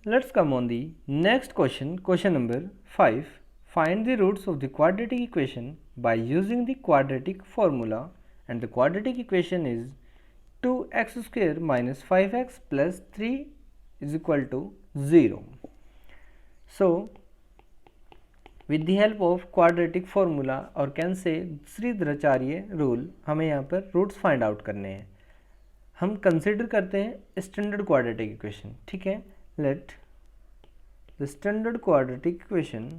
let's come on the next question. Question number 5. Find the roots of the quadratic equation by using the quadratic formula, and the quadratic equation is 2x square minus 5x plus 3 is equal to 0. So with the help of quadratic formula or can say Shridharacharya rule हमें यहाँ पर roots find out करने हैं. हम consider करते हैं standard quadratic equation. ठीक है, let the standard quadratic equation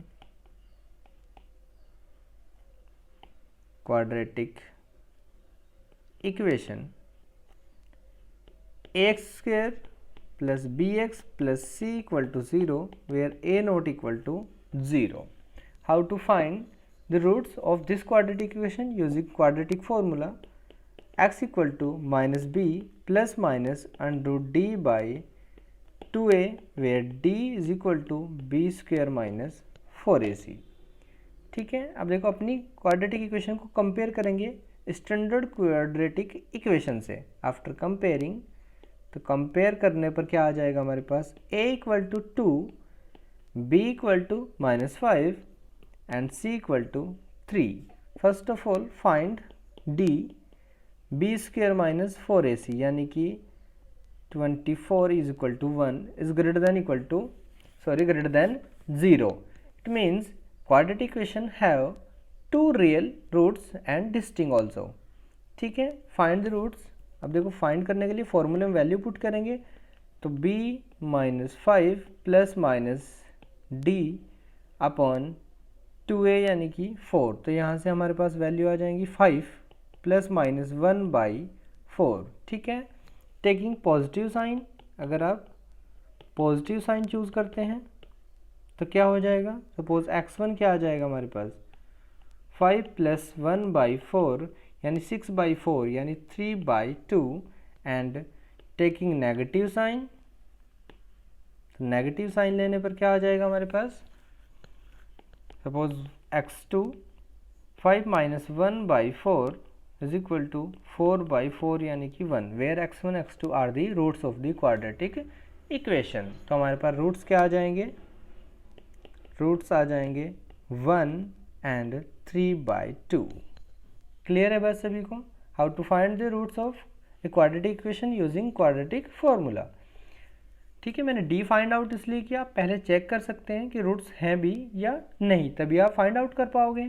ax square plus bx plus c equal to 0 where a not equal to 0. How to find the roots of this quadratic equation using quadratic formula? X equal to minus b plus minus under root d by 2a where d is equal to b square minus 4ac. ठीक है, अब देखो अपनी quadratic equation को compare करेंगे standard quadratic equation से. After comparing, तो compare करने पर क्या आ जाएगा हमारे पास, a equal to 2, b equal to minus 5 and c equal to 3. First of all find d, b square minus 4ac यानी कि 24 is equal to 1 is greater than 0. It means quadratic equation have two real roots and distinct also. ठीक है, find the roots. अब देखो find करने के लिए फॉर्मूले में वैल्यू पुट करेंगे, तो b minus 5 plus minus D upon 2a यानी कि 4. तो यहाँ से हमारे पास वैल्यू आ जाएंगी 5 प्लस माइनस 1 बाई 4. ठीक है, टेकिंग पॉजिटिव साइन. अगर आप पॉजिटिव साइन चूज करते हैं तो क्या हो जाएगा, सपोज x1 क्या आ जाएगा हमारे पास 5 प्लस 1 बाई 4 यानी 6 बाई 4 यानी 3 by 2. And taking negative sign, तो नेगेटिव साइन लेने पर क्या आ जाएगा हमारे पास, suppose x2 5 minus 1 by 4 is equal to 4 by 4 यानी कि 1, where x1 x2 are the roots of the quadratic equation. तो हमारे पास रूट्स क्या आ जाएंगे, रूट्स आ जाएंगे 1 एंड 3 बाई 2. क्लियर है बस सभी को. How to find the roots of a quadratic equation using quadratic formula. ठीक है, मैंने डी फाइंड आउट इसलिए कि आप पहले चेक कर सकते हैं कि रूट्स हैं भी या नहीं, तभी आप फाइंड आउट कर पाओगे.